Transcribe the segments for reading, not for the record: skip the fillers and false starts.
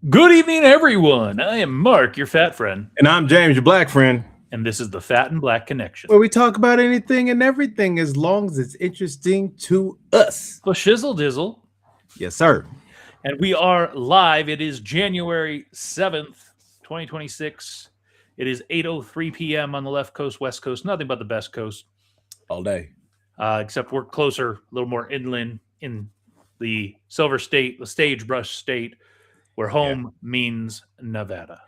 Good evening, everyone. I am Mark, your fat friend. And I'm James, your black friend. And this is the Fat and Black Connection, where we talk about anything and everything as long as it's interesting to us. For shizzle dizzle. Yes, sir. And we are live. It is January 7th, 2026. It is 8:03 p.m. on the left coast, west coast, nothing but the best coast. All day. Except we're closer, a little more inland in the Silver State, the Sagebrush State, where home means Nevada.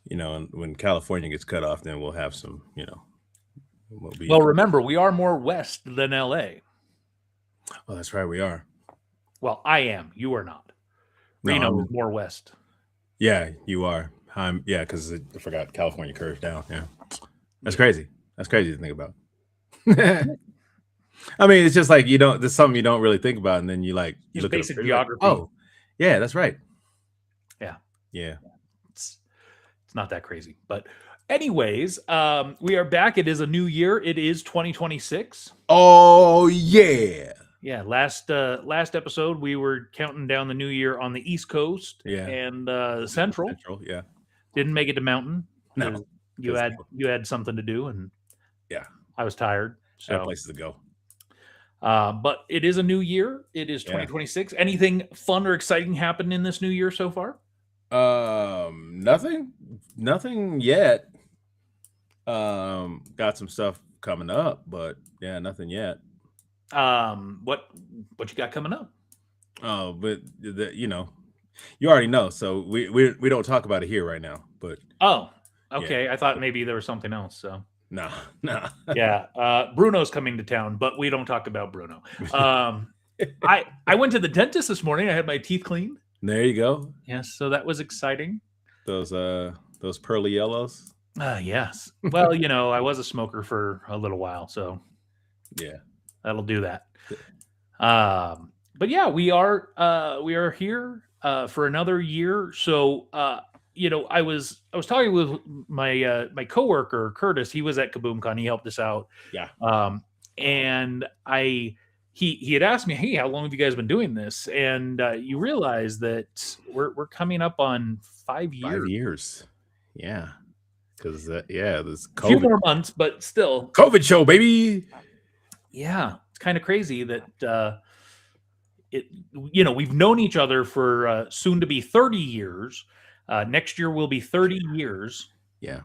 You know, and when California gets cut off, then we'll have some, you know. Well, remember, we are more west than L.A. Oh, that's right, we are. Well, I am. You are not. Reno is more west. Yeah, you are. Because I forgot California curves down. Yeah. That's crazy. That's crazy to think about. I mean, it's just like there's something you don't really think about, and then you look basic at geography. Like, oh, yeah, that's right. Yeah. It's not that crazy. But anyways, we are back. It is a new year. It is 2026. Oh, yeah. Yeah. Last episode, we were counting down the new year on the East Coast and Central. Yeah. Didn't make it to Mountain. No. You had something to do, and I was tired. So I had places to go. But it is a new year. It is 2026. Anything fun or exciting happened in this new year so far? Nothing yet. Got some stuff coming up, but nothing yet. What you got coming up? Oh, but you already know, so we don't talk about it here right now. But okay. I thought maybe there was something else. So no. Yeah, Bruno's coming to town, but we don't talk about Bruno. I went to the dentist this morning. I had my teeth cleaned. There you go. Yes, so that was exciting. Those pearly yellows. Yes. Well, I was a smoker for a little while, so that'll do that. But yeah, we are here for another year. So I was talking with my coworker Curtis. He was at KaboomCon. He helped us out. Yeah. And he had asked me, hey, how long have you guys been doing this? And you realize that we're coming up on 5 years. 5 years. Yeah. Because there's COVID. A few more months, but still. COVID show, baby. Yeah. It's kind of crazy that we've known each other for soon to be 30 years. Next year will be 30 years. Yeah.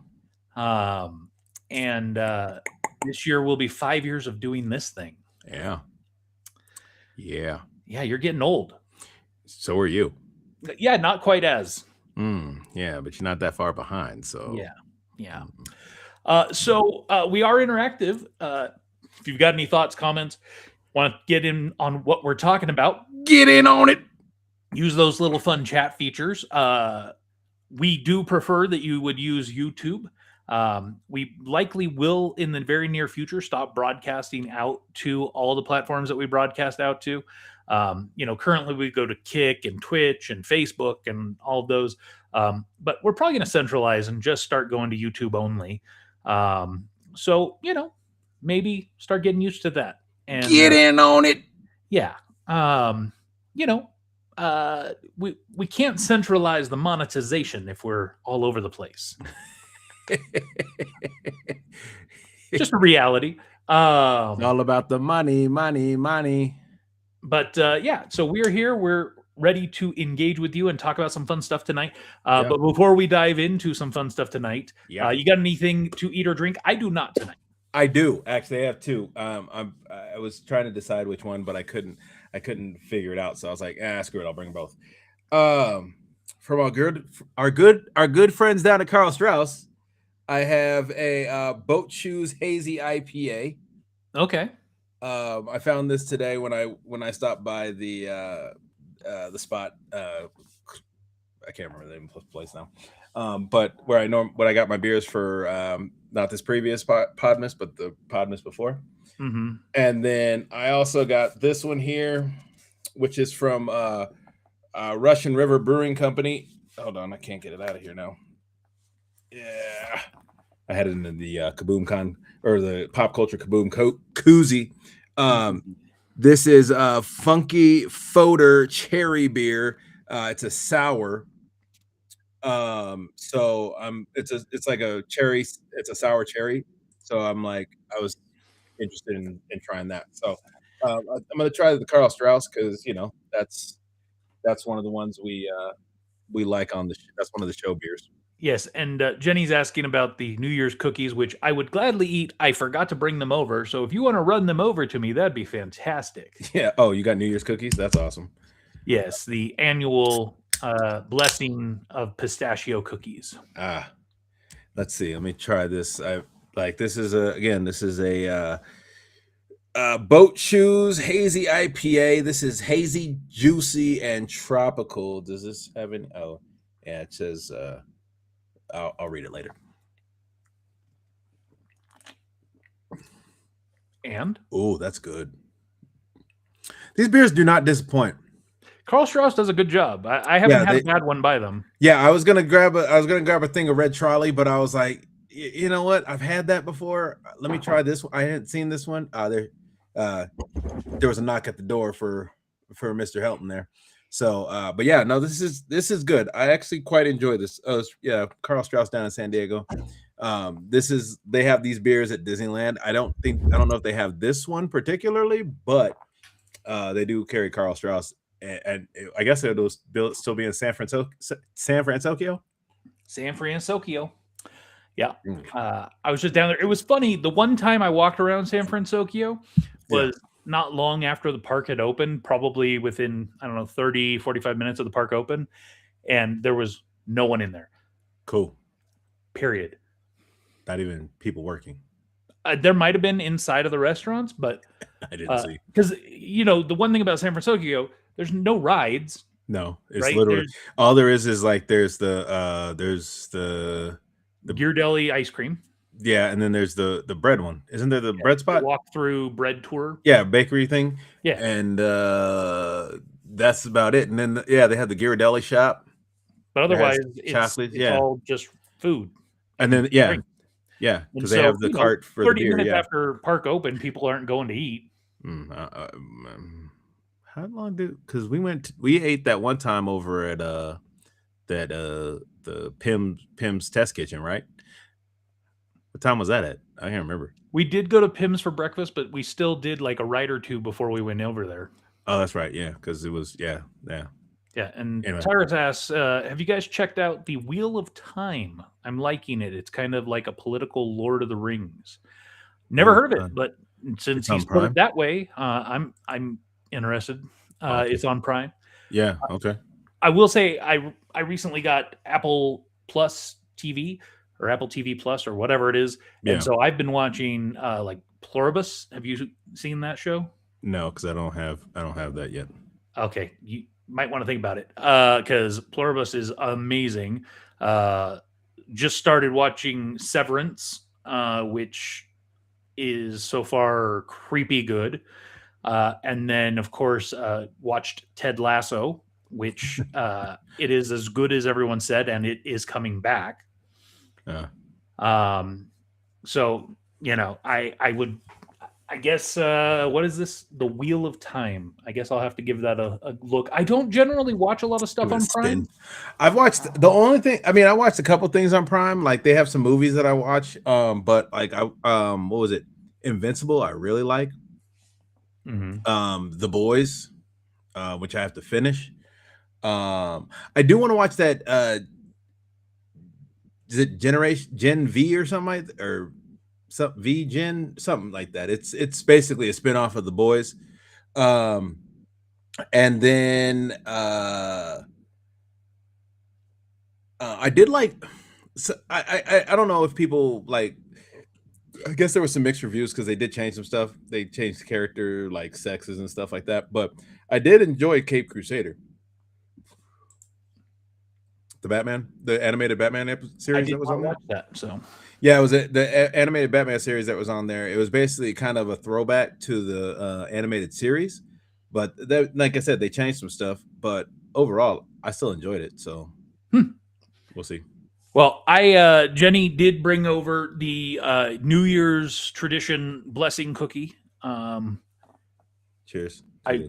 And this year will be 5 years of doing this thing. Yeah. Yeah. Yeah, you're getting old. So are you. Yeah, not quite as. Yeah, but you're not that far behind. So yeah. So we are interactive. If you've got any thoughts, comments, want to get in on what we're talking about, get in on it. Use those little fun chat features. We do prefer that you would use YouTube. We likely will, in the very near future, stop broadcasting out to all the platforms that we broadcast out to. Currently we go to Kick and Twitch and Facebook and all of those. But we're probably going to centralize and just start going to YouTube only. So, maybe start getting used to that. And get in on it. Yeah. We can't centralize the monetization if we're all over the place. Just a reality. It's all about the money. But so we're here. We're ready to engage with you and talk about some fun stuff tonight. But before we dive into some fun stuff tonight, you got anything to eat or drink? I do not tonight. I do actually. I have two. I was trying to decide which one, but I couldn't figure it out. So I was like, screw it. I'll bring both. From our good friends down at Carl Strauss, I have a Boat Shoes Hazy IPA. Okay. I found this today when I stopped by the spot. I can't remember the name of the place now. But where I got my beers for not this previous Podmas, but the Podmas before. Mm-hmm. And then I also got this one here, which is from Russian River Brewing Company. Hold on, I can't get it out of here now. Yeah, I had it in the Kaboom Con or the Pop Culture Kaboom koozie. This is a Funky Foder cherry beer. It's a sour. So it's like a cherry. It's a sour cherry. So I was interested in trying that. So I'm going to try the Carl Strauss because that's one of the ones we like on that's one of the show beers. Yes, and Jenny's asking about the New Year's cookies, which I would gladly eat. I forgot to bring them over, so if you want to run them over to me, that'd be fantastic. Yeah. Oh, you got New Year's cookies? That's awesome. Yes, the annual blessing of pistachio cookies. Let's see. Let me try this. This is a Boat Shoes Hazy IPA. This is hazy, juicy, and tropical. Does this have an? Oh, yeah. It says. I'll read it later. And that's good. These beers do not disappoint. Carl Strauss does a good job. I haven't had a bad one by them. Yeah, I was gonna grab a thing of Red Trolley, but I was like, you know what? I've had that before. Let me try this one. I hadn't seen this one. There was a knock at the door for Mr. Helton there. So, but yeah, no, this is good. I actually quite enjoy this. Carl Strauss down in San Diego. They have these beers at Disneyland. I don't know if they have this one particularly, but they do carry Carl Strauss, and I guess it'll still be in San Francisco. Yeah. I was just down there. It was funny. The one time I walked around San Francisco was not long after the park had opened, probably within, 30, 45 minutes of the park open. And there was no one in there. Cool. Period. Not even people working. There might have been inside of the restaurants, but I didn't see. Because, the one thing about San Francisco, there's no rides. No, it's literally all there is like there's the Ghirardelli ice cream. Yeah, and then there's the bread one. Isn't there the bread spot? Walk through bread tour. Yeah, bakery thing. Yeah. And that's about it. And then they have the Ghirardelli shop. But otherwise it's all just food. And then because they have the cart for 30 the beer. minutes after park open, people aren't going to eat. How long because we ate that one time over at the Pim's Test Kitchen, right? What time was that at? I can't remember. We did go to Pim's for breakfast, but we still did like a ride or two before we went over there. Oh, that's right. Yeah, because it was. Yeah. Yeah, and Anyway. Tyrus asks, have you guys checked out the Wheel of Time? I'm liking it. It's kind of like a political Lord of the Rings. Never heard of it, but since he's put it that way, I'm interested. Okay. It's on Prime. Yeah. Okay. I will say I recently got Apple Plus TV or Apple TV Plus or whatever it is, and so I've been watching like Pluribus. Have you seen that show? No, because I don't have that yet. Okay, you might want to think about it because Pluribus is amazing. Just started watching Severance, which is so far creepy good. And then, of course, watched Ted Lasso, which it is as good as everyone said, and it is coming back. So, I guess, what is this? The Wheel of Time. I guess I'll have to give that a look. I don't generally watch a lot of stuff on Prime. I've watched the only thing. I mean, I watched a couple things on Prime. Like they have some movies that I watch. But like what was it? Invincible. I really like. The Boys, which I have to finish. I do want to watch that. Is it Gen V or something like that, or something something like that? It's basically a spinoff of The Boys. And then I did like. So I don't know if people like. I guess there was some mixed reviews because they did change some stuff. They changed the character, like sexes and stuff like that. But I did enjoy Cape Crusader, the animated Batman series that was on there. Watch that, so yeah, it was the animated Batman series that was on there. It was basically kind of a throwback to the animated series, but like I said, they changed some stuff. But overall, I still enjoyed it. So we'll see. Well, Jenny did bring over the New Year's tradition blessing cookie. Cheers.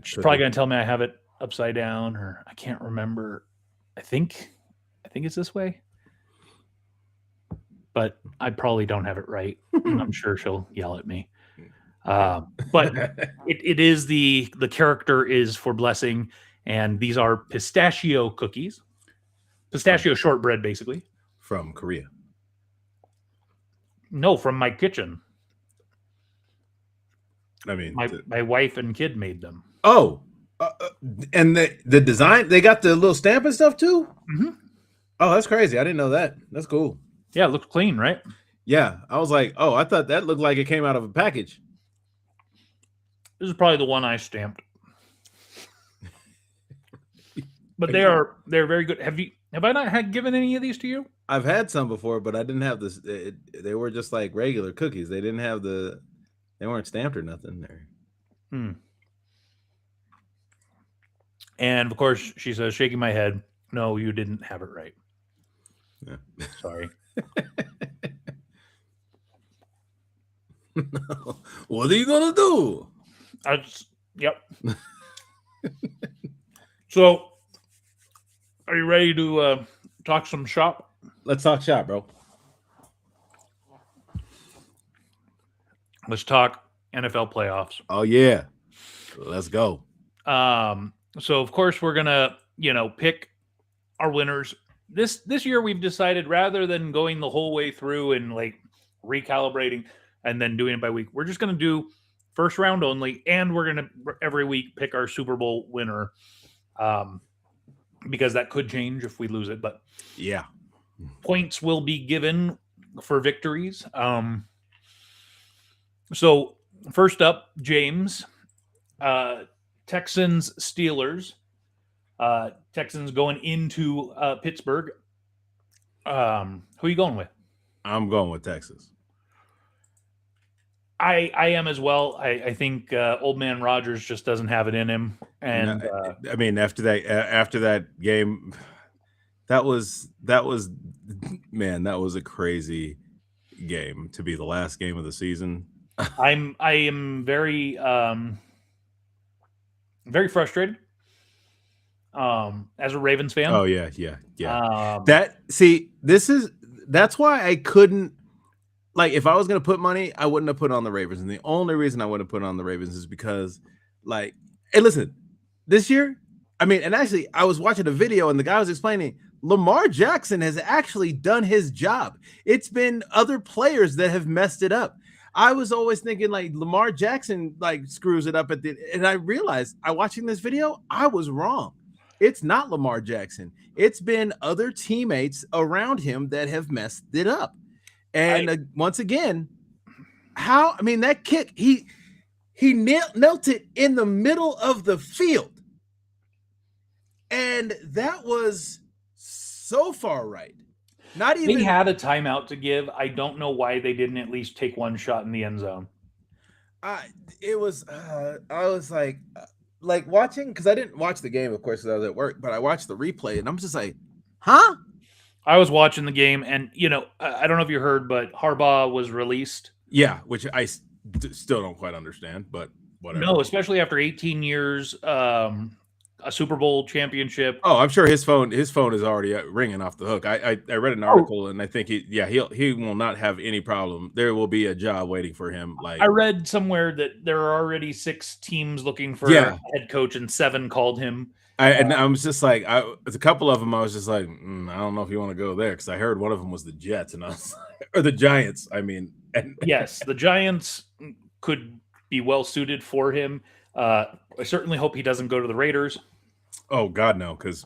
She's probably going to tell me I have it upside down, or I can't remember. I think it's this way, but I probably don't have it right. I'm sure she'll yell at me. But it is the character is for blessing, and these are pistachio cookies, pistachio shortbread, basically. From Korea? No, from my kitchen. I mean, my wife and kid made them. Oh, and the design, they got the little stamp and stuff too? Mm-hmm. Oh, that's crazy. I didn't know that. That's cool. Yeah, it looks clean, right? Yeah. I was like, oh, I thought that looked like it came out of a package. This is probably the one I stamped. But they're very good. Have I not given any of these to you? I've had some before, but I didn't have this. They were just like regular cookies. They didn't have they weren't stamped or nothing there. And of course, she says, shaking my head, no, you didn't have it right. Yeah. Sorry. What are you gonna do? Yep. So, are you ready to talk some shop? Let's talk shop, bro. Let's talk NFL playoffs. Oh yeah, let's go. So of course we're gonna, pick our winners. This year we've decided rather than going the whole way through and like recalibrating and then doing it by week, we're just gonna do first round only, and we're gonna every week pick our Super Bowl winner. Because that could change if we lose it, but yeah, points will be given for victories. So first up, James, Texans, Steelers. Texans going into Pittsburgh. Who are you going with? I'm going with Texas. I am as well. I think old man Rodgers just doesn't have it in him. And I mean, after that game, that was man, that was a crazy game to be the last game of the season. I am very very frustrated. As a Ravens fan. Oh yeah. That's why I couldn't. Like, if I was going to put money, I wouldn't have put on the Ravens. And the only reason I wouldn't have put on the Ravens is because, like, hey, listen, this year. I mean, and actually, I was watching a video and the guy was explaining Lamar Jackson has actually done his job. It's been other players that have messed it up. I was always thinking like Lamar Jackson like screws it up and I realized watching this video, I was wrong. It's not Lamar Jackson. It's been other teammates around him that have messed it up. And once again, that kick, he knelt it in the middle of the field. And that was so far right. Not even they had a timeout to give. I don't know why they didn't at least take one shot in the end zone. I was like watching, because I didn't watch the game, of course, because I was at work, but I watched the replay and I'm just like, huh? I was watching the game, and I don't know if you heard, but Harbaugh was released. Yeah, which I still don't quite understand, but whatever. No, especially after 18 years, a Super Bowl championship. Oh, I'm sure his phone is already ringing off the hook. I read an article and I think he will not have any problem. There will be a job waiting for him. Like, I read somewhere that there are already 6 teams looking for a head coach, and 7 called him. And I was just like, a couple of them, I was just like, I don't know if you want to go there, because I heard one of them was the Jets, and I was or the Giants. I mean, yes, the Giants could be well suited for him. I certainly hope he doesn't go to the Raiders. Oh God, no! Because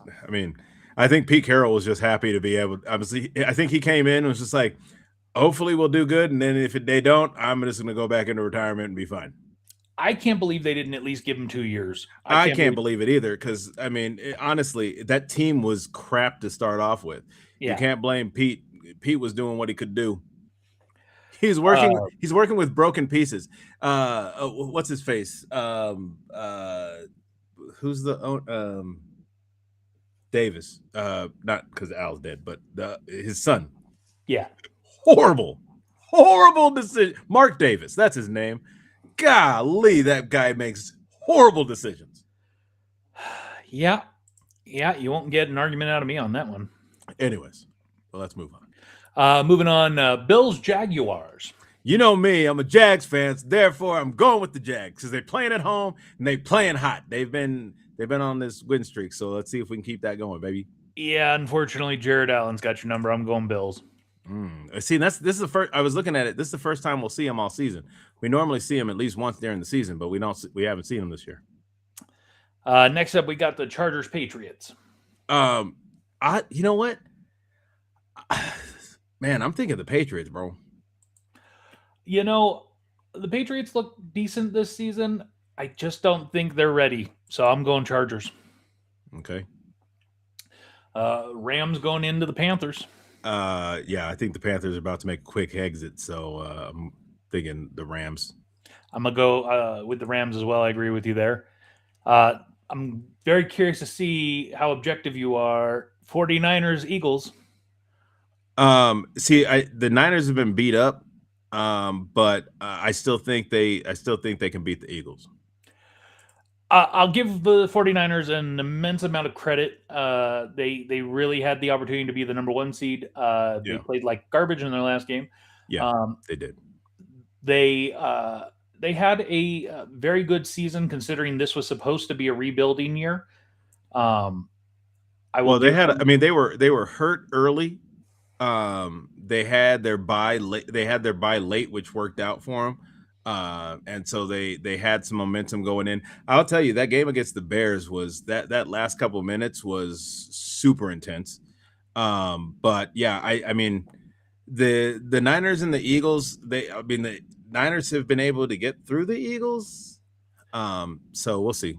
I think Pete Carroll was just happy to be able. Obviously, I think he came in and was just like, hopefully we'll do good, and then if they don't, I'm just going to go back into retirement and be fine. I can't believe they didn't at least give him 2 years. I can't believe it either, because honestly, that team was crap to start off with. Yeah. You can't blame Pete. Pete was doing what he could do. He's working. He's working with broken pieces. What's his face? Who's the Davis? Not because Al's dead, but his son. Yeah. Horrible decision. Mark Davis. That's his name. Golly, that guy makes horrible decisions. Yeah. You won't get an argument out of me on that one. Anyways, well, let's move on. Moving on, Bills Jaguars. You know me, I'm a Jags fan, so therefore I'm going with the Jags because they're playing at home and they're playing hot. They've been on this win streak, so let's see if we can keep that going, baby. Yeah, unfortunately, Jared Allen's got your number. I'm going Bills. See, this is the first. I was looking at it. This is the first time we'll see him all season. We normally see him at least once during the season, but we haven't seen him this year. Next up, we got the Chargers Patriots. You know what? Man, I'm thinking the Patriots, bro. The Patriots look decent this season. I just don't think they're ready, so I'm going Chargers. Okay. Rams going into the Panthers. Yeah, I think the Panthers are about to make a quick exit, so I'm thinking the Rams. I'm going to go with the Rams as well. I agree with you there. I'm very curious to see how objective you are. 49ers, Eagles. The Niners have been beat up, but I still think they can beat the Eagles. I'll give the 49ers an immense amount of credit. They really had the opportunity to be the number 1 seed. They played like garbage in their last game. Yeah, they did. They had a very good season considering this was supposed to be a rebuilding year. They were hurt early. They had their bye late, which worked out for them. And so they had some momentum going in. I'll tell you, that game against the Bears was that last couple of minutes was super intense. But yeah, the Niners and the Eagles, the Niners have been able to get through the Eagles. So we'll see.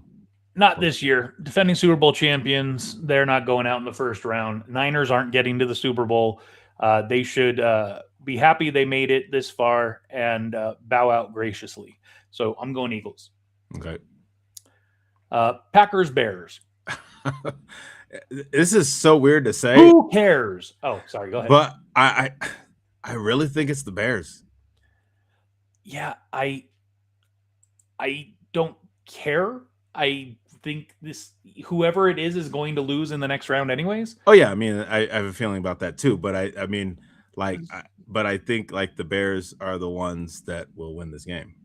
Not this year. Defending Super Bowl champions, they're not going out in the first round. Niners aren't getting to the Super Bowl. They should be happy they made it this far and bow out graciously. So I'm going Eagles. Okay. Packers, Bears. This is so weird to say. Who cares? Oh, sorry. Go ahead. But I really think it's the Bears. Yeah, I don't care. I think whoever it is going to lose in the next round anyways. Oh yeah, I have a feeling about that too, but I think like the Bears are the ones that will win this game.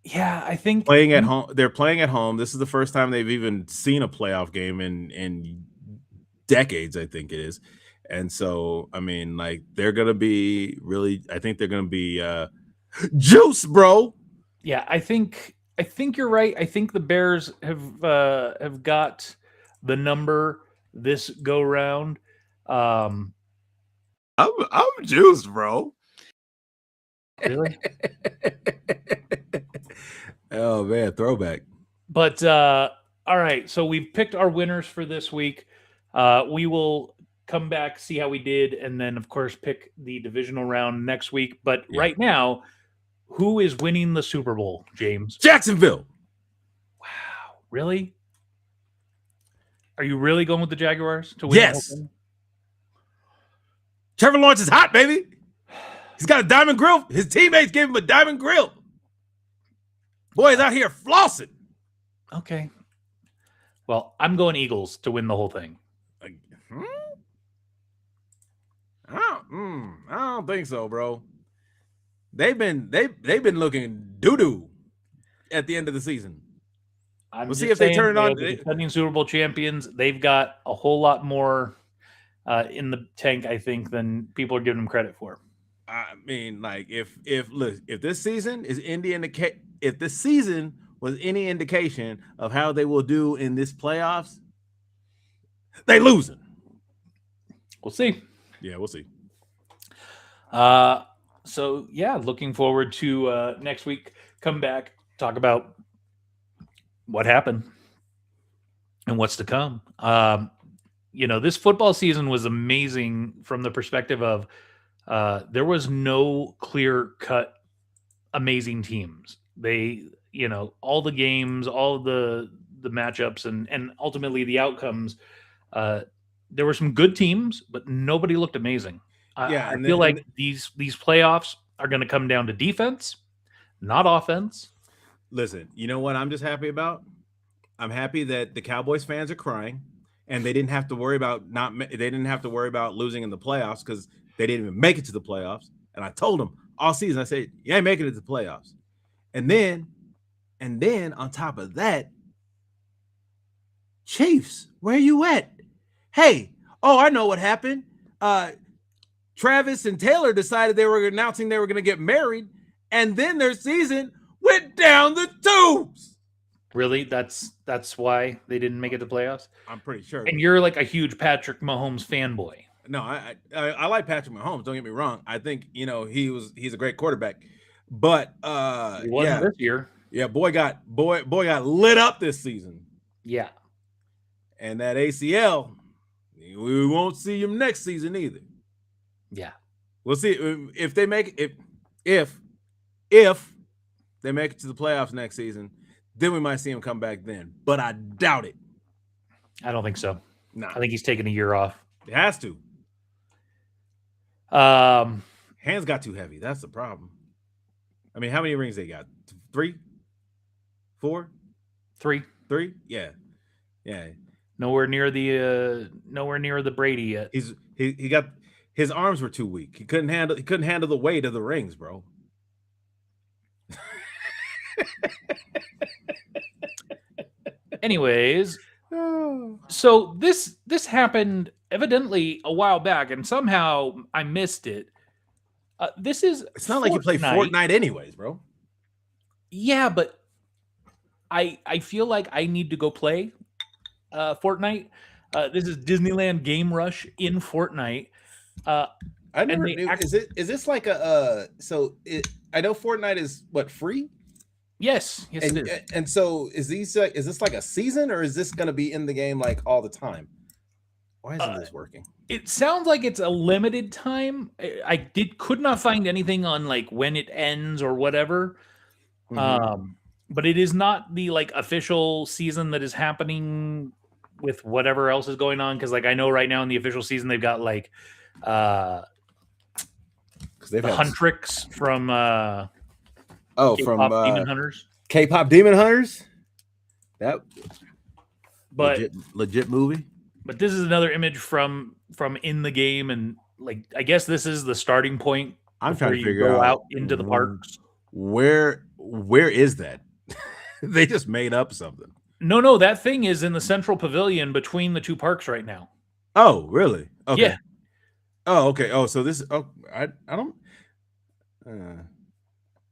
Yeah, I think playing at home. They're playing at home. This is the first time they've even seen a playoff game in decades, I think it is. And so, I mean, like they're gonna be really. I think they're gonna be juice, bro. Yeah, I think you're right. I think the Bears have got the number this go round. I'm juiced, bro. Really? Oh man, throwback. But all right, so we've picked our winners for this week. We will come back, see how we did, and then of course pick the divisional round next week. But right now, who is winning the Super Bowl, James? Jacksonville. Wow, really? Are you really going with the Jaguars to win? Yes. Trevor Lawrence is hot, baby. He's got a diamond grill. His teammates gave him a diamond grill. Boys out here flossing. Okay. Well, I'm going Eagles to win the whole thing. I don't think so, bro. They've been looking doo-doo at the end of the season. We'll see if they turn it on. The defending Super Bowl champions, they've got a whole lot more in the tank, I think, than people are giving them credit for. I mean, like if this season is if this season was any indication of how they will do in this playoffs, they losing. We'll see. Yeah, we'll see. So yeah, looking forward to next week. Come back, talk about what happened and what's to come. This football season was amazing from the perspective of there was no clear-cut amazing teams. They, all the games, all the matchups, and ultimately the outcomes. There were some good teams, but nobody looked amazing. I feel like these playoffs are going to come down to defense, not offense. Listen, you know what I'm just happy about? I'm happy that the Cowboys fans are crying, and they didn't have to worry about losing in the playoffs because they didn't even make it to the playoffs. And I told them all season, I said, you ain't making it to the playoffs. And then on top of that, Chiefs, where you at? Hey, I know what happened. Travis and Taylor decided they were announcing they were going to get married, and then their season went down the tubes. Really? That's why they didn't make it to playoffs? I'm pretty sure. And you're like a huge Patrick Mahomes fanboy. No, I like Patrick Mahomes. Don't get me wrong. I think he's a great quarterback, but he wasn't this year. Yeah, boy got lit up this season. Yeah, and that ACL, we won't see him next season either. Yeah, we'll see if they make if they make it to the playoffs next season. Then we might see him come back then, but I doubt it. I don't think so. No, I think he's taking a year off. It has to. Hands got too heavy. That's the problem. I mean, how many rings they got? 3? 4? 3. 3? Yeah. Nowhere near the Brady yet. He got his arms were too weak. He couldn't handle the weight of the rings, bro. Anyways, so this happened evidently a while back, and somehow I missed it. It's not like you play Fortnite anyways, bro. Yeah, but I feel like I need to go play Fortnite. This is Disneyland Game Rush in Fortnite. I never knew. Is this like a I know Fortnite is free? Yes, it is. And so is this like a season, or is this going to be in the game like all the time? Why isn't this working? It sounds like it's a limited time. I could not find anything on like when it ends or whatever. Mm-hmm. But it is not the like official season that is happening with whatever else is going on. Because like I know right now in the official season they've got like the Huntrix from from Demon Hunters. K-pop Demon Hunters. That but legit movie. But this is another image from in the game, and like I guess this is the starting point. I'm trying to figure out out into the parks. Where where is that? They just made up something. No, that thing is in the central pavilion between the two parks right now. Oh, really? Okay. Yeah. Oh, okay. Oh, so this. Oh, I don't.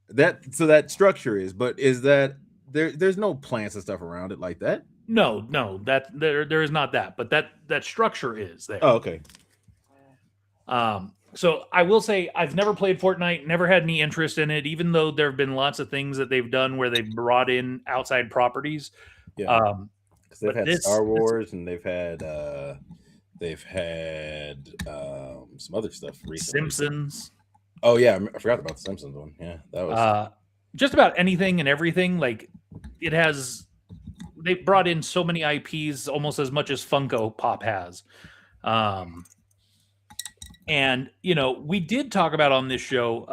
That structure is, but is that there's no plants and stuff around it like that? No, that there is not that, but that structure is there. Oh, okay. So I will say I've never played Fortnite, never had any interest in it, even though there have been lots of things that they've done where they've brought in outside properties. Yeah, because they've had Star Wars and they've had some other stuff recently. Simpsons. Oh yeah, I forgot about the Simpsons one. Yeah, that was just about anything and everything. Like it has, they brought in so many IPs, almost as much as Funko Pop has. And we did talk about on this show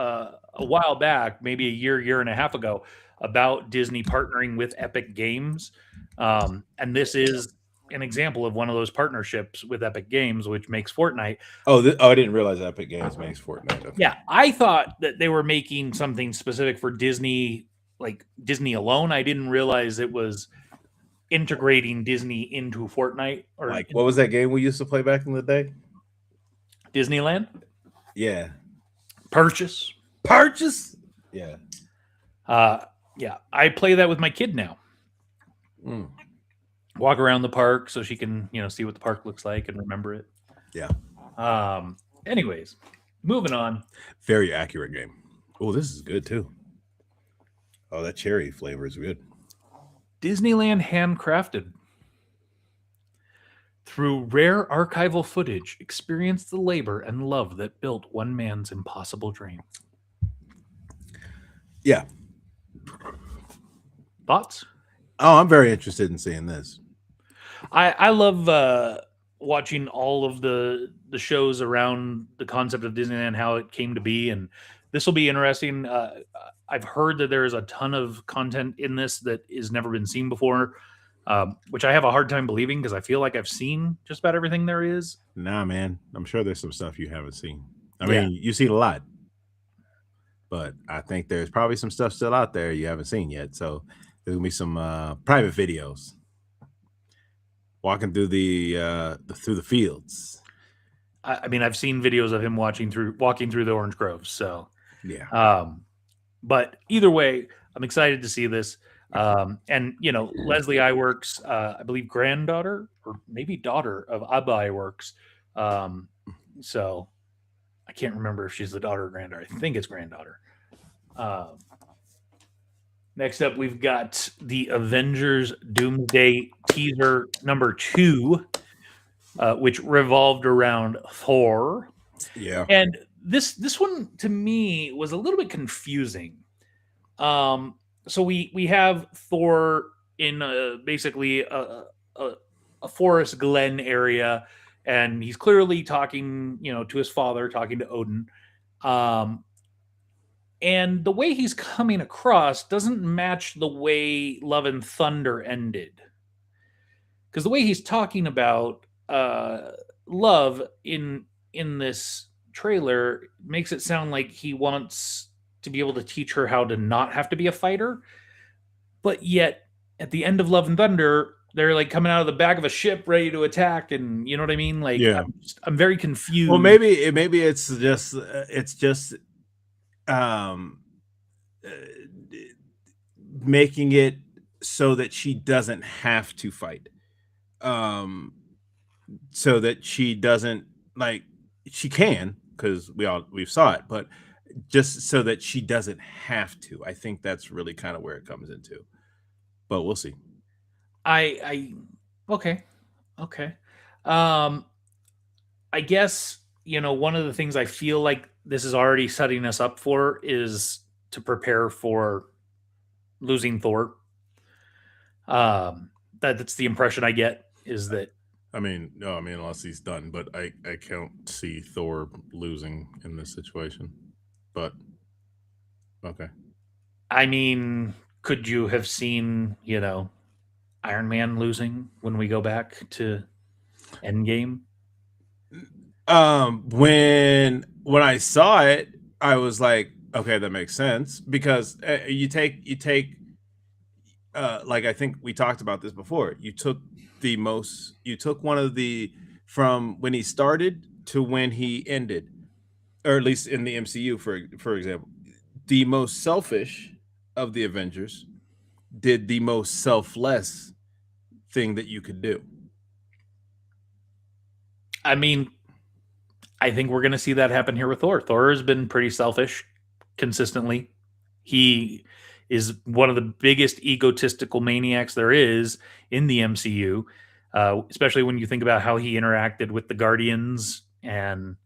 a while back, maybe a year and a half ago, about Disney partnering with Epic Games. And this is an example of one of those partnerships with Epic Games, which makes Fortnite. Oh, I didn't realize Epic Games makes Fortnite. Okay. Yeah, I thought that they were making something specific for Disney, like Disney alone. I didn't realize it was integrating Disney into Fortnite. Or like, what was that game we used to play back in the day? Disneyland? Yeah. Purchase? Yeah. Yeah, I play that with my kid now. Walk around the park so she can, see what the park looks like and remember it. Yeah. Anyways, moving on. Very accurate game. Oh, this is good too. Oh, that cherry flavor is good. Disneyland handcrafted. Through rare archival footage, experience the labor and love that built one man's impossible dream. Yeah. Thoughts? Oh, I'm very interested in seeing this. I love watching all of the shows around the concept of Disneyland, how it came to be, and this will be interesting. I've heard that there is a ton of content in this that has never been seen before, which I have a hard time believing because I feel like I've seen just about everything there is. Nah, man. I'm sure there's some stuff you haven't seen. I mean, you've seen a lot, but I think there's probably some stuff still out there you haven't seen yet. So there's gonna be some private videos walking through the fields. I mean, I've seen videos of him walking through the orange groves. So yeah. But either way, I'm excited to see this. And Leslie Iwerks, I believe granddaughter or maybe daughter of Abba Iwerks. So I can't remember if she's the daughter or granddaughter. I think it's granddaughter. Next up, we've got the Avengers Doomsday teaser number 2, which revolved around Thor. Yeah. And this one to me was a little bit confusing. So we have Thor in basically a forest glen area, and he's clearly talking, to his father, talking to Odin. And the way he's coming across doesn't match the way Love and Thunder ended. Because the way he's talking about love in this trailer makes it sound like he wants to be able to teach her how to not have to be a fighter. But yet, at the end of Love and Thunder, they're like coming out of the back of a ship ready to attack, and you know what I mean? Like, yeah. I'm very confused. Well, maybe it's just making it so that she doesn't have to fight, so that she doesn't, like, she can, because we've saw it, but just so that she doesn't have to. I think that's really kind of where it comes into, but we'll see. Okay. I guess, one of the things I feel like this is already setting us up for is to prepare for losing Thor. That's the impression I get, is that. No, unless he's done, but I can't see Thor losing in this situation. But okay. I mean, could you have seen, Iron Man losing when we go back to Endgame? When I saw it, I was like, Okay, that makes sense because you take like I think we talked about this before. You took one of the from when he started to when he ended, or at least in the MCU, for example, the most selfish of the Avengers did the most selfless thing that you could do. I mean, I think we're going to see that happen here with Thor. Thor has been pretty selfish consistently. He is one of the biggest egotistical maniacs there is in the MCU, especially when you think about how he interacted with the Guardians and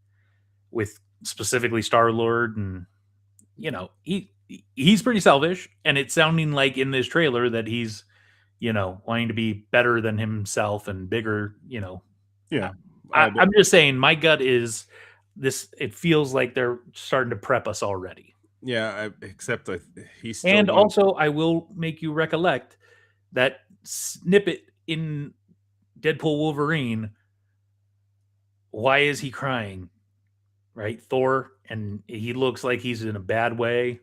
with specifically Star-Lord. And, you know, he's pretty selfish. And it's sounding like in this trailer that he's, you know, wanting to be better than himself and bigger, you know. Yeah. I'm just saying, my gut is this. It feels like they're starting to prep us already. Yeah, except he's still. And also, I will make you recollect that snippet in Deadpool Wolverine. Why is he crying? Right, Thor, and he looks like he's in a bad way.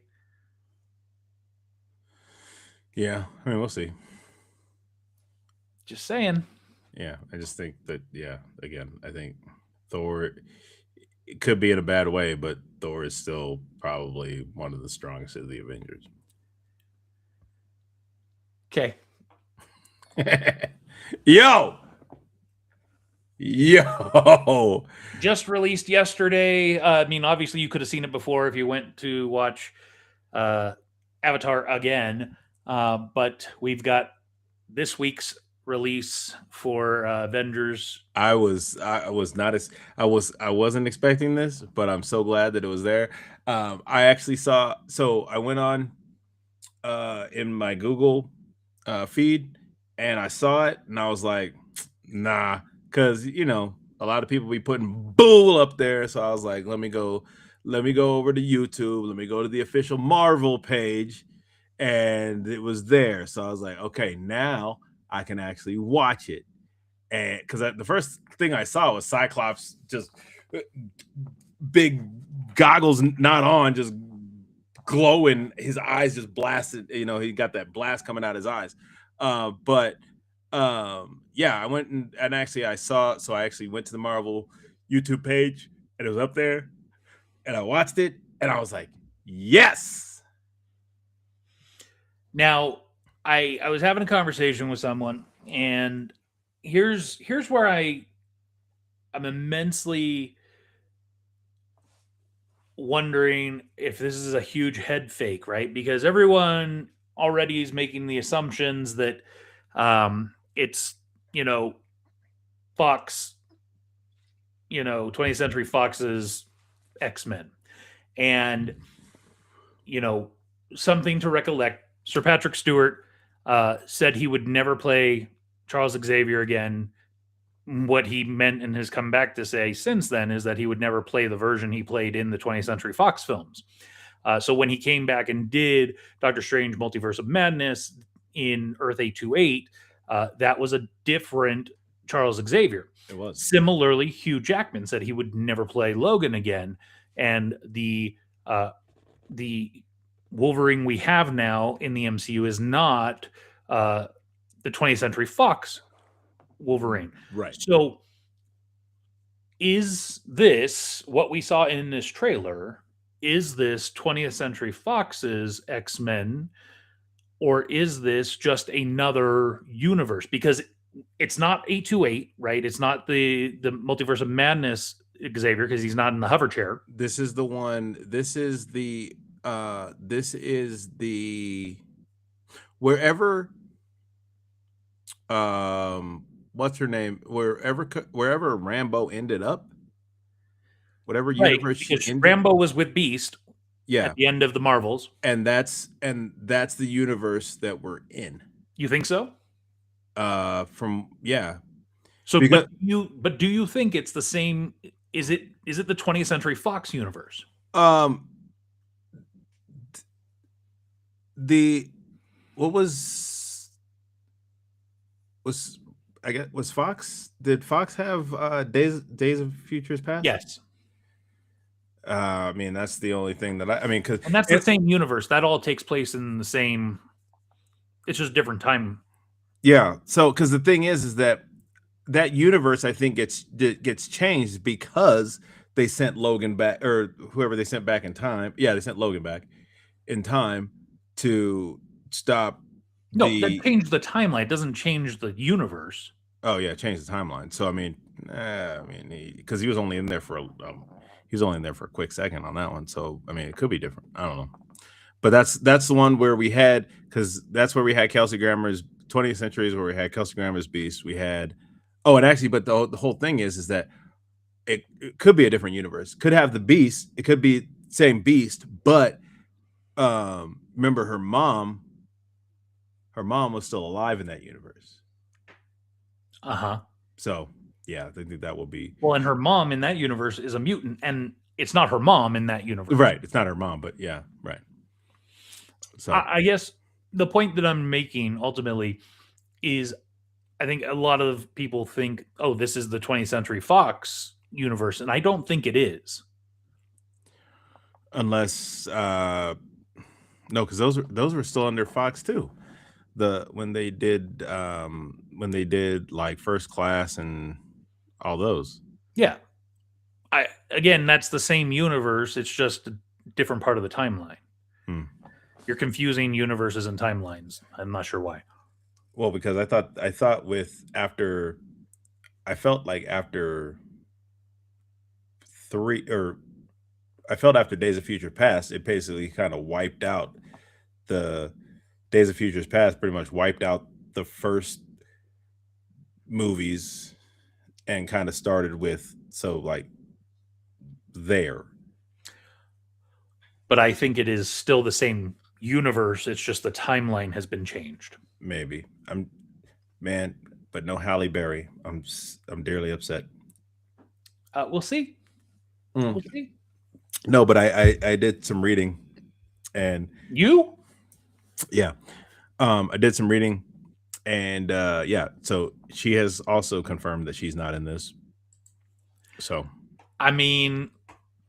Yeah, I mean, we'll see. Just saying. Yeah, I just think that. Yeah, again, I think Thor. It could be in a bad way, but Thor is still probably one of the strongest of the Avengers. Okay. Yo! Just released yesterday. I mean, obviously, you could have seen it before if you went to watch Avatar again. But we've got this week's release for Avengers. I wasn't expecting this, but I'm so glad that it was there. I actually saw. So I went on in my Google feed, and I saw it, and I was like, nah, because a lot of people be putting bull up there. So I was like, let me go over to YouTube. Let me go to the official Marvel page, and it was there. So I was like, okay, now I can actually watch it. And because the first thing I saw was Cyclops, just big goggles not on, just glowing, his eyes just blasted. He got that blast coming out his eyes. But yeah, I went and actually I saw. So I actually went to the Marvel YouTube page, and it was up there, and I watched it, and I was like, yes. Now, I was having a conversation with someone, and here's where I'm immensely wondering if this is a huge head fake, right? Because everyone already is making the assumptions that it's Fox, 20th Century Fox's X-Men, and something to recollect. Sir Patrick Stewart said he would never play Charles Xavier again. What he meant and has come back to say since then is that he would never play the version he played in the 20th Century Fox films. So when he came back and did Doctor Strange Multiverse of Madness in Earth 828, that was a different Charles Xavier. It was. Similarly, Hugh Jackman said he would never play Logan again. And the Wolverine we have now in the MCU is not the 20th Century Fox Wolverine. Right. So is this what we saw in this trailer? Is this 20th Century Fox's X-Men, or is this just another universe? Because it's not 828, right? It's not the Multiverse of Madness Xavier, because he's not in the hover chair. This is the one. This is the wherever what's her name? Wherever Rambo ended up, whatever universe she ended. Rambo was with Beast. Yeah, at the end of the Marvels, and that's the universe that we're in. You think so? Yeah. So, because, but do you think it's the same? Is it the 20th Century Fox universe? What was I guess was Fox? Did Fox have Days of Futures Past? Yes. I mean, that's the only thing that I mean, and that's the same universe. That all takes place in the same. It's just different time. Yeah. So, because the thing is that universe, I think gets changed because they sent Logan back, or whoever they sent back in time. Yeah, they sent Logan back in time to stop No, that the. changed the timeline. It doesn't change the universe. Oh yeah, change the timeline. So I mean, because he was only in there for he was only in there for a quick second on that one. So I mean, it could be different. I don't know. But that's the one where we had, because that's where we had Kelsey Grammer's 20th Centuries, where we had Kelsey Grammer's Beast. We had, and actually, but the whole thing is that it could be a different universe. Could have the Beast. It could be same Beast, but remember her mom was still alive in that universe. So yeah, I think that will be. Well, and her mom in that universe is a mutant, and it's not her mom in that universe. Right. It's not her mom, but yeah, right. So I guess the point that I'm making ultimately is, I think a lot of people think, oh, this is the 20th Century Fox universe, and I don't think it is. Unless no, because those were still under Fox too. When they did like First Class and all those. Yeah. Again, that's the same universe. It's just a different part of the timeline. You're confusing universes and timelines. I'm not sure why. Well, because I felt like after Days of Future Past, it basically kind of wiped out the Days of Future's Past, pretty much wiped out the first movies and kind of started with there. But I think it is still the same universe. It's just the timeline has been changed. Maybe. But no Halle Berry. I'm dearly upset. We'll see. We'll see. No, but I did some reading, and you? Yeah. I did some reading, and yeah, so she has also confirmed that she's not in this. So I mean,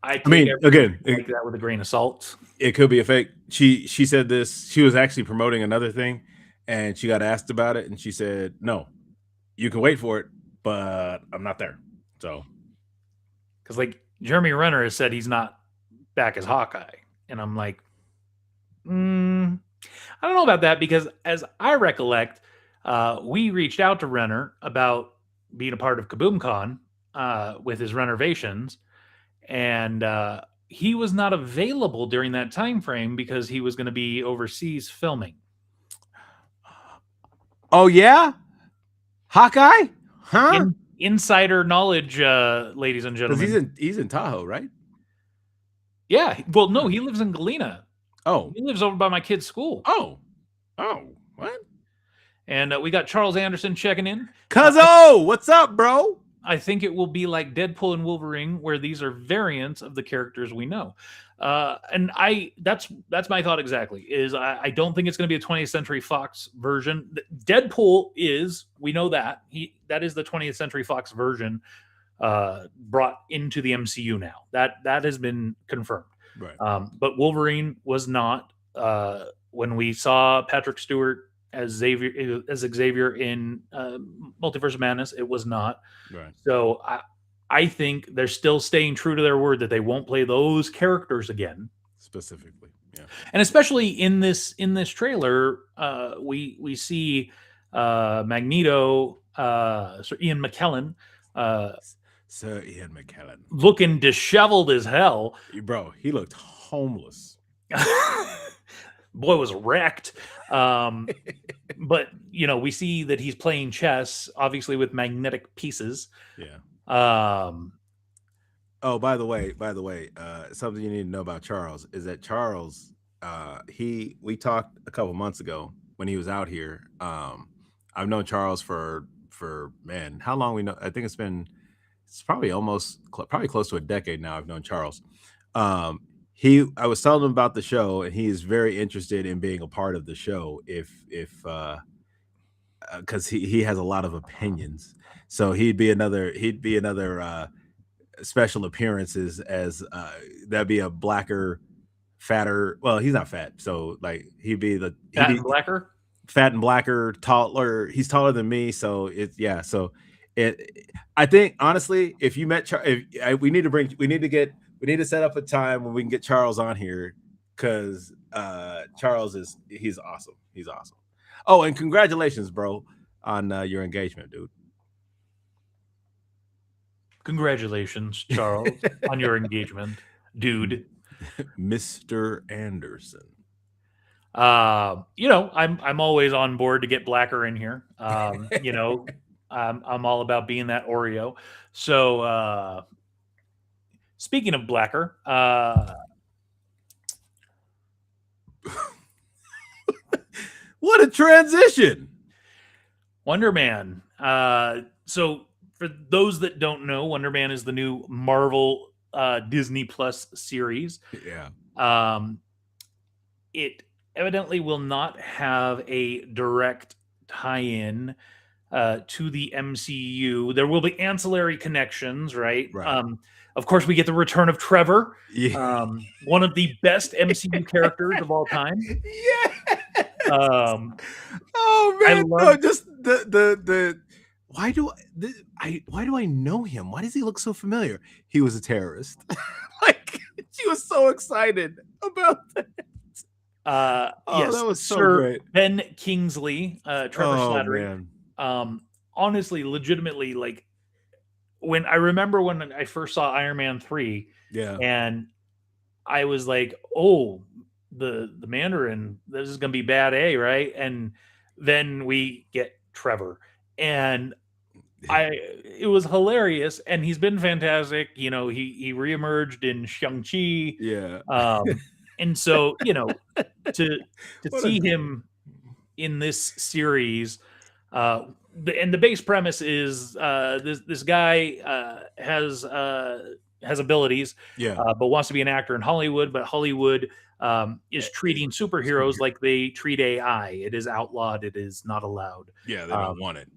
again, like that with a grain of salt. It could be a fake. She said this. She was actually promoting another thing, and she got asked about it, and she said, "No, you can wait for it, but I'm not there." So, because like Jeremy Renner has said he's not back as Hawkeye, and I'm like, I don't know about that, because as I recollect, we reached out to Renner about being a part of KaboomCon with his renovations, and he was not available during that time frame because he was going to be overseas filming. Oh yeah, Hawkeye, huh? Insider knowledge, ladies and gentlemen. Because he's in Tahoe, right? Yeah. Well, no, he lives in Galena. Oh, he lives over by my kid's school. Oh, what? And we got Charles Anderson checking in. Cuzzo, what's up, bro? I think it will be like Deadpool and Wolverine, where these are variants of the characters we know. And that's my thought exactly. Is I don't think it's going to be a 20th Century Fox version. Deadpool is, we know that that is the 20th Century Fox version brought into the MCU now. That has been confirmed. Right. But Wolverine was not. When we saw Patrick Stewart as Xavier in Multiverse of Madness, it was not. Right. So I think they're still staying true to their word that they won't play those characters again. Specifically, yeah. And especially in this trailer, we see Magneto, Sir Ian McKellen, looking disheveled as hell. Bro, he looked homeless. Boy was wrecked. But we see that he's playing chess, obviously with magnetic pieces. Yeah. Oh, by the way, something you need to know about Charles is that Charles, we talked a couple months ago when he was out here. I've known Charles for man, how long we know? I think it's probably close to a decade now. I've known Charles. I was telling him about the show, and he is very interested in being a part of the show because he has a lot of opinions. So he'd be another special appearances as that'd be a blacker, fatter. Well, he's not fat, so like he'd be blacker. Fat and blacker, taller. He's taller than me, so So I think honestly, if you met we need to set up a time when we can get Charles on here because Charles he's awesome. He's awesome. Oh, and congratulations, bro, on your engagement, dude. Congratulations, Charles, on your engagement, dude. Mr. Anderson. I'm always on board to get Blacker in here. I'm all about being that Oreo. So speaking of Blacker, what a transition. Wonder Man. So for those that don't know, Wonder Man is the new Marvel Disney Plus series. Yeah. It evidently will not have a direct tie-in to the MCU. There will be ancillary connections, right? Of course, we get the return of Trevor, one of the best MCU characters of all time. Yeah. Oh man! Just the why do I know him? Why does he look so familiar? He was a terrorist. Like she was so excited about that. Yes, that was so Sir great. Ben Kingsley, Trevor Slattery. Honestly, legitimately, like when I first saw Iron Man 3, and I was like, oh, the Mandarin, this is gonna be bad, right? And then we get Trevor, and it was hilarious, and he's been fantastic. He reemerged in Shang-Chi. Yeah. And so, to see him in this series, and the base premise is this guy has abilities, but wants to be an actor in Hollywood, but Hollywood is treating superheroes like they treat AI. It is outlawed. It is not allowed. Yeah, they don't want it.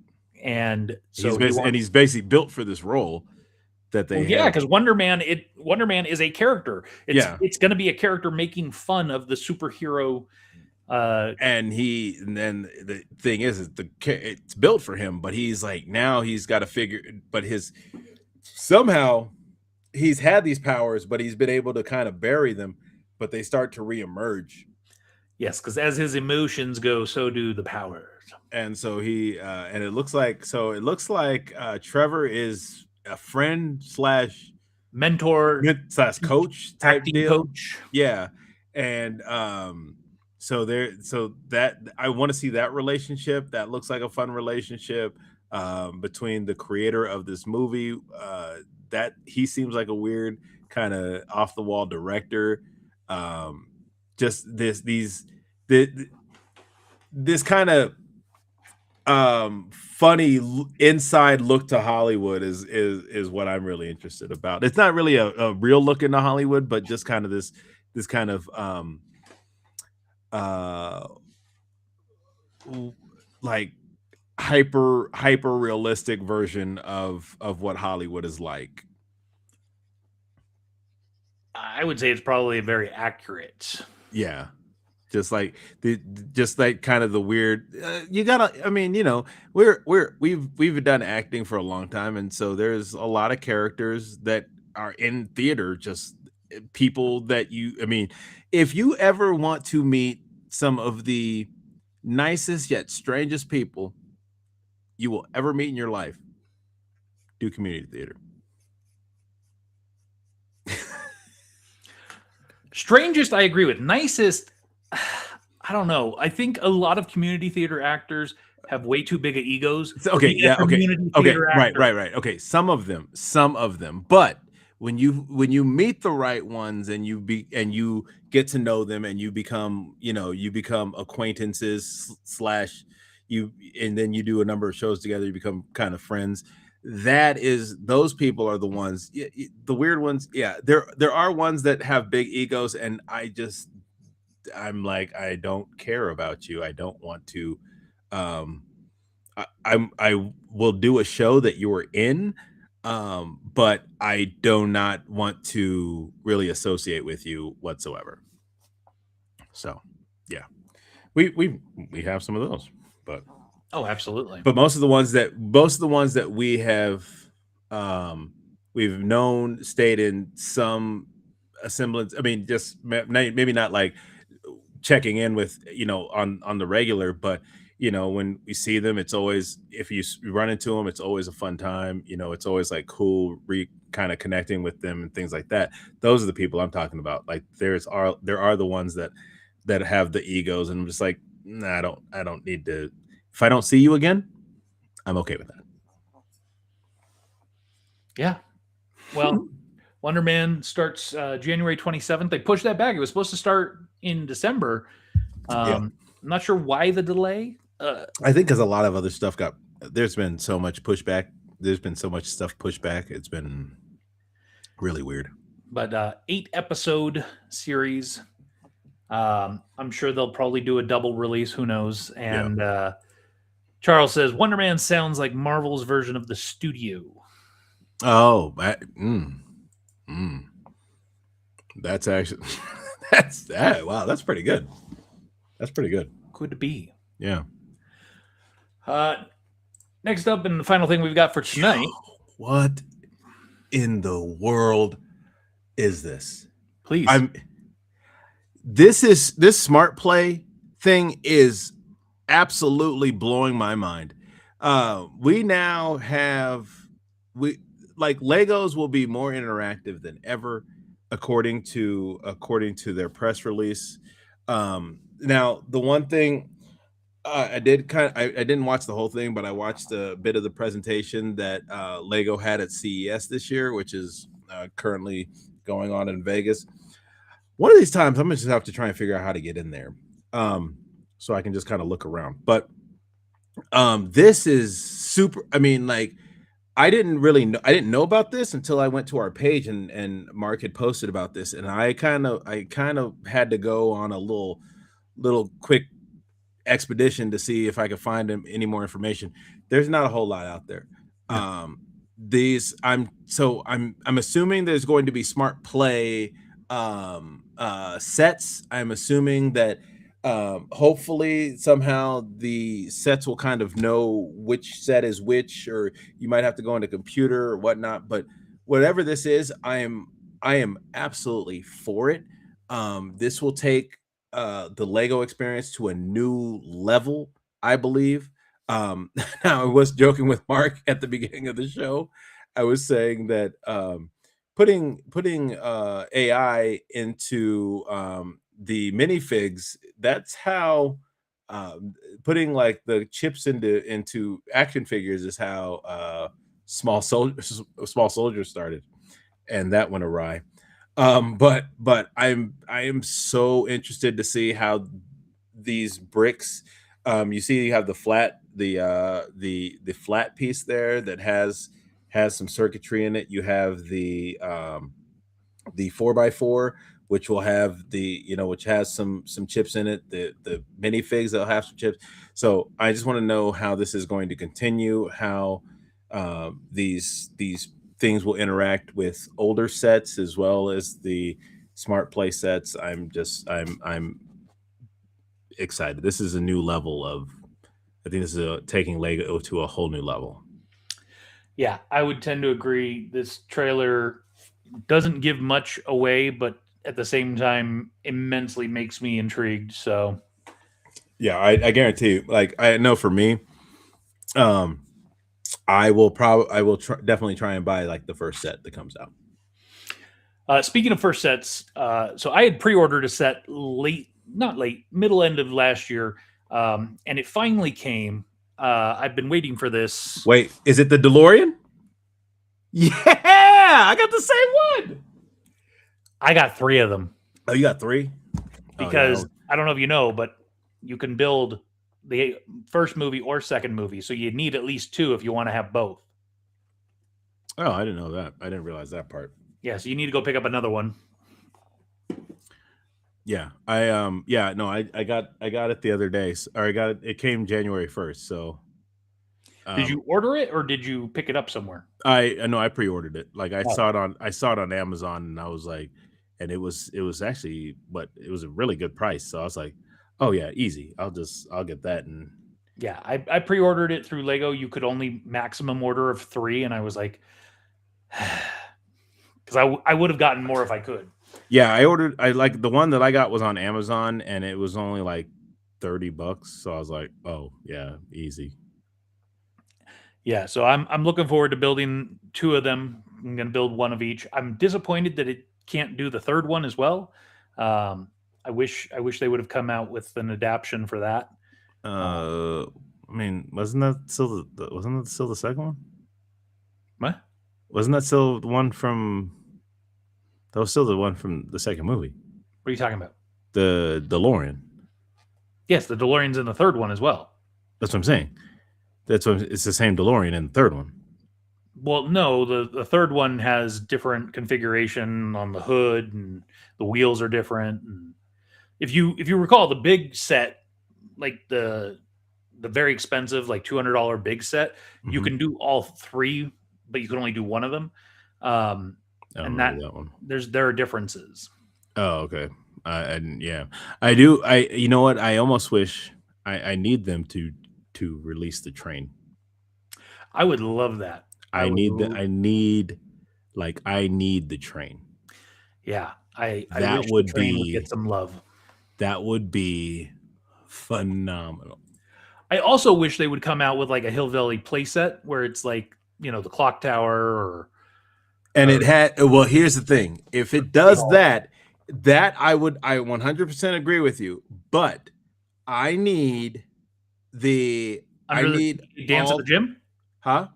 And so he's basically built for this role. Because Wonder Man is a character. It's going to be a character making fun of the superhero. And then the thing is it's built for him, but he's like now he's got to figure. But somehow he's had these powers, but he's been able to kind of bury them. But they start to reemerge. Yes, because as his emotions go, so do the powers. And so and it looks like Trevor is a friend / mentor / coach type deal. Coach. Yeah. And so that I want to see that relationship. That looks like a fun relationship between the creator of this movie. That he seems like a weird kind of off the wall director. Just this kind of funny inside look to Hollywood is what I'm really interested about. It's not really a real look into Hollywood, but just kind of this kind of like hyper realistic version of what Hollywood is like. I would say it's probably very accurate. Yeah. Just like kind of the weird we've done acting for a long time, and so there's a lot of characters that are in theater, just people that if you ever want to meet some of the nicest yet strangest people you will ever meet in your life, do community theater. Strangest, I agree with. Nicest, I don't know. I think a lot of community theater actors have way too big of egos. Okay. Right. Okay. Some of them. But when you meet the right ones and you get to know them and you become acquaintances / and then you do a number of shows together, you become kind of friends. Those people are the ones, the weird ones. Yeah, there are ones that have big egos, and I'm like, I don't care about you. I don't want to. I will do a show that you were in, but I do not want to really associate with you whatsoever. So, yeah, we have some of those, but absolutely. But most of the ones that we have, we've known stayed in some semblance. I mean, just maybe not like checking in with on the regular, but when we see them, it's always if you run into them, it's always a fun time. It's always like cool kind of connecting with them and things like that. Those are the people I'm talking about. Like there are the ones that have the egos, and I'm just like, nah, I don't need to. If I don't see you again, I'm okay with that. Yeah. Well, Wonder Man starts January 27th. They pushed that back. It was supposed to start in December. I'm not sure why the delay. I think because a lot of other stuff there's been so much pushback. There's been so much stuff pushed back. It's been really weird. But 8-episode series. I'm sure they'll probably do a double release. Who knows? And Charles says Wonder Man sounds like Marvel's version of the studio. Oh, that's actually that's that. Wow, that's pretty good. That's pretty good. Could be. Yeah. Next up, and the final thing we've got for tonight. What in the world is this? Please. This smart play thing is absolutely blowing my mind. We now have Legos will be more interactive than ever, according to their press release. Now the one thing I didn't watch the whole thing, but I watched a bit of the presentation that Lego had at CES this year, which is currently going on in Vegas. One of these times, I'm gonna just have to try and figure out how to get in there, so I can just kind of look around. But this is super. I mean, like, I didn't know about this until I went to our page and Mark had posted about this, and I kind of had to go on a little quick expedition to see if I could find any more information. There's not a whole lot out there. Yeah. I'm assuming there's going to be smart play sets. I'm assuming that hopefully somehow the sets will kind of know which set is which, or you might have to go into computer or whatnot. But whatever this is, I am absolutely for it. This will take the Lego experience to a new level, I believe. Now I was joking with Mark at the beginning of the show. I was saying that putting AI into the minifigs, that's how putting like the chips into action figures is how small soldiers started, and that went awry. But I am so interested to see how these bricks. You see, you have the flat flat piece there that has some circuitry in it. You have the 4x4, which will have which has some chips in it. The minifigs that'll have some chips. So I just want to know how this is going to continue. How these things will interact with older sets as well as the smart play sets. I'm excited. This is a new level of. I think this is taking Lego to a whole new level. Yeah, I would tend to agree. This trailer doesn't give much away, but at the same time, immensely makes me intrigued. So, yeah, I guarantee you. Like, I know for me, I will definitely try and buy like the first set that comes out. Speaking of first sets, so I had pre-ordered a set middle end of last year, and it finally came. I've been waiting for this. Wait, is it the DeLorean? Yeah, I got the same one. I got 3 of them. Oh, you got 3? Because I don't know if you know, but you can build the first movie or second movie, so you need at least 2 if you want to have both. Oh, I didn't know that. I didn't realize that part. Yeah, so you need to go pick up another one. Yeah, I got it the other day, or it came January 1st. So Did you order it or did you pick it up somewhere? I know I pre-ordered it. Like I saw it on Amazon, and I was like, and it was actually, but it was a really good price. So I was like, oh yeah, easy. I'll get that. And yeah, I pre-ordered it through Lego. You could only maximum order of 3, and I was like, because I would have gotten more if I could. Yeah, I like the one that I got was on Amazon, and it was only like $30. So I was like, oh yeah, easy. Yeah, so I'm looking forward to building 2 of them. I'm going to build 1 of each. I'm disappointed that it can't do the 3rd one as well. I wish they would have come out with an adaptation for that. I mean, wasn't that still the second one? What? Wasn't that still the one from? That was still the one from the second movie. What are you talking about? The DeLorean. Yes, the DeLorean's in the 3rd one as well. That's what I'm saying. It's the same DeLorean in the 3rd one. Well, no, the 3rd one has different configuration on the hood, and the wheels are different. And if you recall, the big set, like the very expensive, like $200 big set, you can do all 3, but you can only do 1 of them. And that one. There are differences. Oh, okay. Yeah, I do. You know what? I almost wish I need them to release the train. I would love that. I need the train. Yeah, I that wish would the train be would get some love. That would be phenomenal. I also wish they would come out with like a Hillbilly playset where it's like, the clock tower it had. Well, here's the thing: if it does that I 100% agree with you. But I need the dance at the gym. Huh?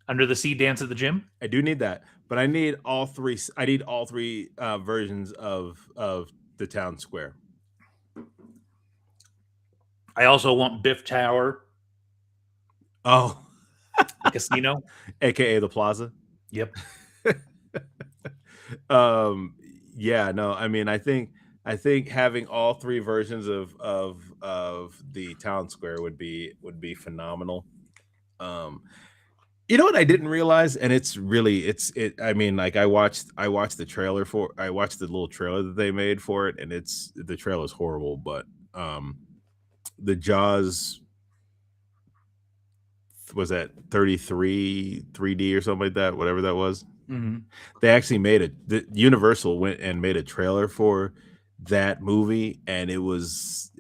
Under the sea dance at the gym. I do need that, but I need all 3. I need all 3 versions of the town square. I also want Biff Tower. Oh, the casino, aka the plaza. Yep. Yeah, no, I mean, I think having all 3 versions of the town square would be phenomenal. You know what I didn't realize, and I mean, like I watched the little trailer that they made for it, and the trailer's horrible, but the Jaws was at 33 3D or something like that, whatever that was. Mm-hmm. They actually Universal went and made a trailer for that movie, and it was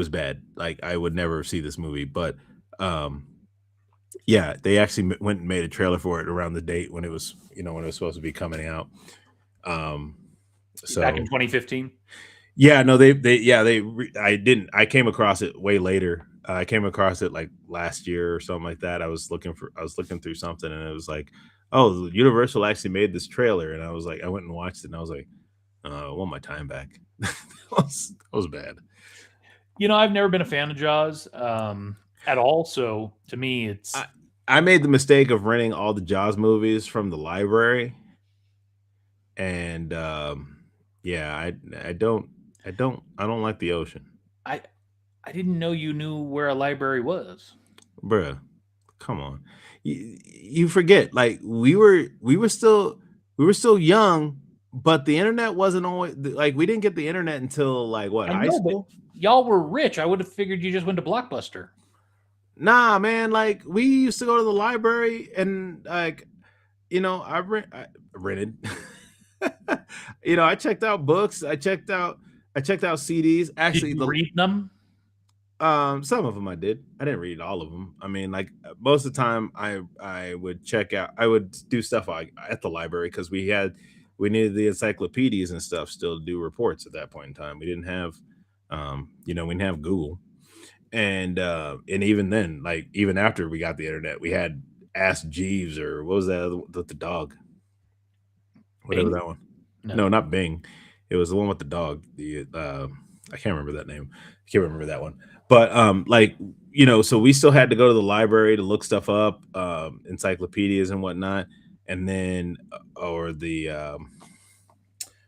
bad. Like I would never see this movie, but yeah, they actually went and made a trailer for it around the date when it was supposed to be coming out. So back in 2015. Yeah, no, I came across it way later. I came across it like last year or something like that. I was looking through something, and it was like, oh, Universal actually made this trailer, and I was like, I went and watched it, and I was like, I want my time back. that was bad. I've never been a fan of Jaws at all. So to me, it's. I made the mistake of renting all the Jaws movies from the library, and yeah, I don't like the ocean. I didn't know you knew where a library was. Bruh, come on. You forget, like we were still young, but the internet wasn't always like we didn't get the internet until like what, high school? Y'all were rich. I would have figured you just went to Blockbuster. Nah, man, like we used to go to the library and like I rented. I checked out books, I checked out CDs. Actually, did you read them? Some of them I did. I didn't read all of them. I mean, like most of the time, I would check out. I would do stuff at the library because we needed the encyclopedias and stuff still to do reports at that point in time. We didn't have, we didn't have Google, and even then, like even after we got the internet, we had Ask Jeeves or what was that with the dog? Whatever that one. No, not Bing. It was the one with the dog. I can't remember that name. I can't remember that one. But so we still had to go to the library to look stuff up, encyclopedias and whatnot, and then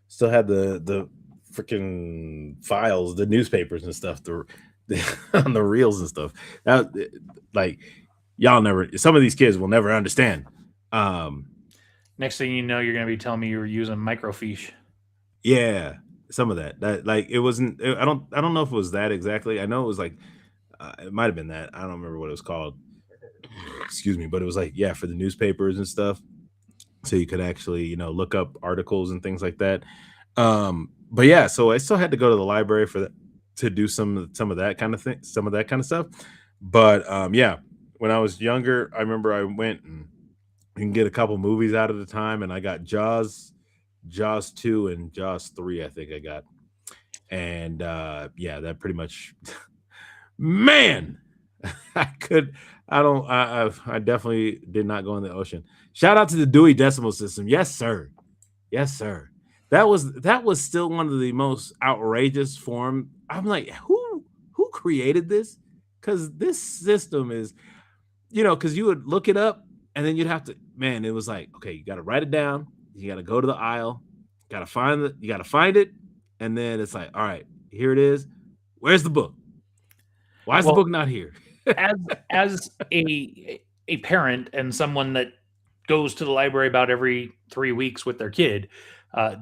still had the freaking files, the newspapers and stuff to on the reels and stuff. That, like, y'all never. Some of these kids will never understand. Next thing you know, you're going to be telling me you were using microfiche. Yeah, some of that. That like it wasn't. I don't know if it was that exactly. I know it was like it might have been that. I don't remember what it was called. Excuse me, but it was like for the newspapers and stuff, so you could actually look up articles and things like that. But yeah, so I still had to go to the library for that to do some of that kind of thing, some of that kind of stuff. But yeah, when I was younger, I remember I went and you can get a couple movies out at a time, and I got Jaws 2 and Jaws 3, I think I got. And yeah, that pretty much man, I definitely did not go in the ocean. Shout out to the Dewey Decimal System. Yes, sir. Yes, sir. That was still one of the most outrageous form. I'm like, who created this? Because this system is, because you would look it up and then you'd have to, man, it was like, okay, you got to write it down. You got to go to the aisle. You got to find it. And then it's like, all right, here it is. Where's the book? Why is the book not here? as a parent and someone that goes to the library about every 3 weeks with their kid,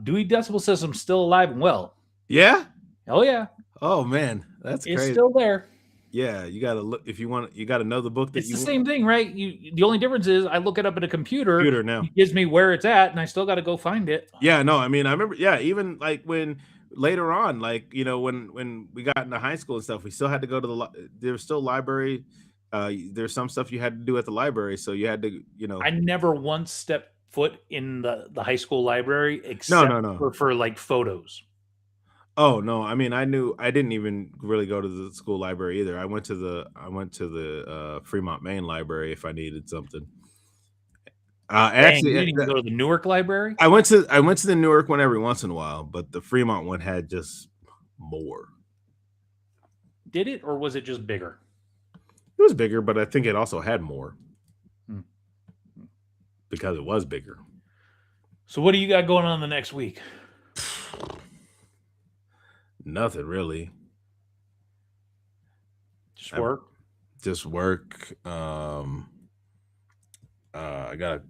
Dewey Decimal System's still alive and well. Yeah? Oh yeah. Oh man, that's it's crazy. Still there. Yeah, you gotta look if you want. You gotta know the book that it's the same thing, right? The only difference is I look it up in a computer. Computer now it gives me where it's at, and I still got to go find it. Yeah, no, I mean, I remember. Yeah, even like when later on, like when we got into high school and stuff, we still had to go to there was still library. There's some stuff you had to do at the library, so you had to, I never once stepped foot in the high school library except for like photos. Oh no, I mean, I didn't even really go to the school library either. I went to the Fremont Main Library if I needed something. Actually, you didn't go to the Newark Library? I went to the Newark one every once in a while, but the Fremont one had just more. Did it, or was it just bigger? It was bigger, but I think it also had more because it was bigger. So what do you got going on the next week? Nothing really. Just work. I got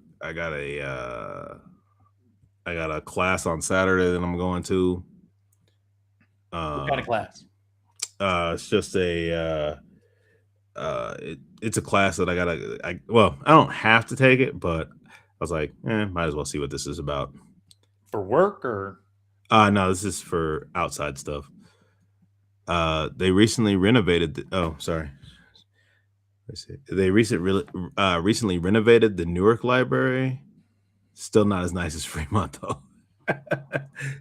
a class on Saturday that I'm going to. What kind of class? It's just it's a class that I don't have to take it, but I was like, might as well see what this is about. For work or? No, this is for outside stuff. They recently renovated. They recently renovated the Newark Library. Still not as nice as Fremont, though.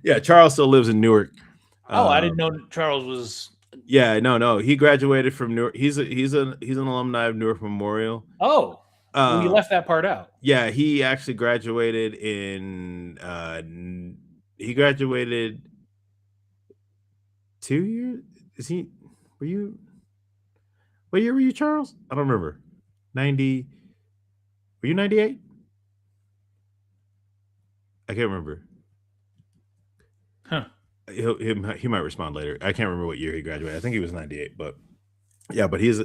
Yeah, Charles still lives in Newark. Oh, I didn't know Charles was. Yeah, no. He graduated from Newark. He's an alumni of Newark Memorial. Oh, well, you left that part out. Yeah, he actually graduated in. He graduated 2 years. Were you? What year were you, Charles? I don't remember. 90. Were you 98? I can't remember. Huh. He might respond later. I can't remember what year he graduated. I think he was 98, but yeah, but he's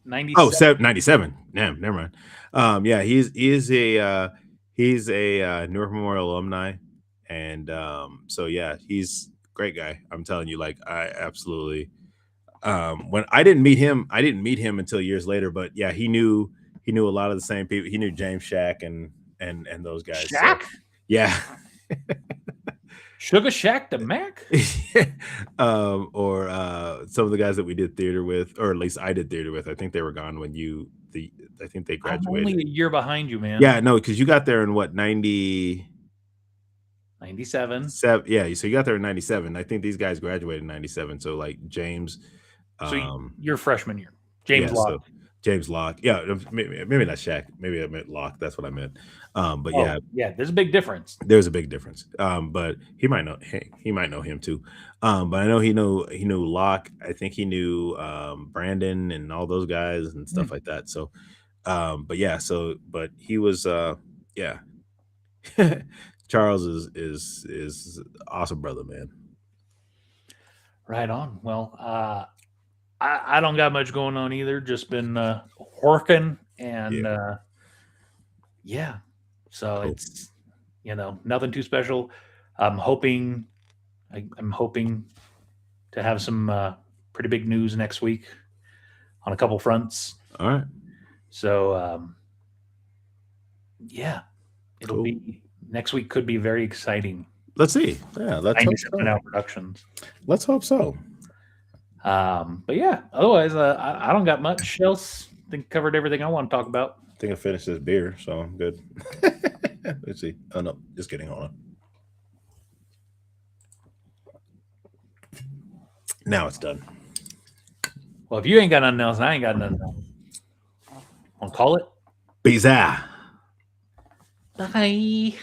97. 97. Damn, never mind. Yeah, he's a Newark Memorial alumni, and so yeah, he's a great guy. I'm telling you, like, I absolutely. When I didn't meet him until years later, but yeah, he knew a lot of the same people. He knew James Shack and those guys. Shack? So, yeah. Sugar Shack the Mac? Or some of the guys that we did theater with, or at least I did theater with. I think they were gone when I think they graduated. I'm only a year behind you, man. Yeah, no, because you got there in what, 90? 97. Yeah, so you got there in 97. I think these guys graduated in 97. So like James. So your freshman year, James Locke. So James Locke. Yeah, maybe not Shaq. Maybe I meant Locke. That's what I meant. But yeah, there's a big difference. There's a big difference. But he might know. He might know him too. But I know he knew Locke. I think he knew Brandon and all those guys and stuff like that. So, but yeah. So, but he was. Yeah. Charles is awesome brother, man. Right on. Well, I don't got much going on either. Just been working and yeah. So Cool. it's nothing too special. I'm hoping to have some pretty big news next week on a couple fronts. All right. So yeah, it'll be next week. Could be very exciting. Let's see. Yeah, let's hope so. Now productions. Let's hope so. But yeah, otherwise, I don't got much else. I think covered everything I want to talk about. I think I finished this beer, so I'm good. Let's see. Oh no, just kidding. Hold on. Now it's done. Well, if you ain't got nothing else, I ain't got nothing else. Want to call it? Bizarre. Bye.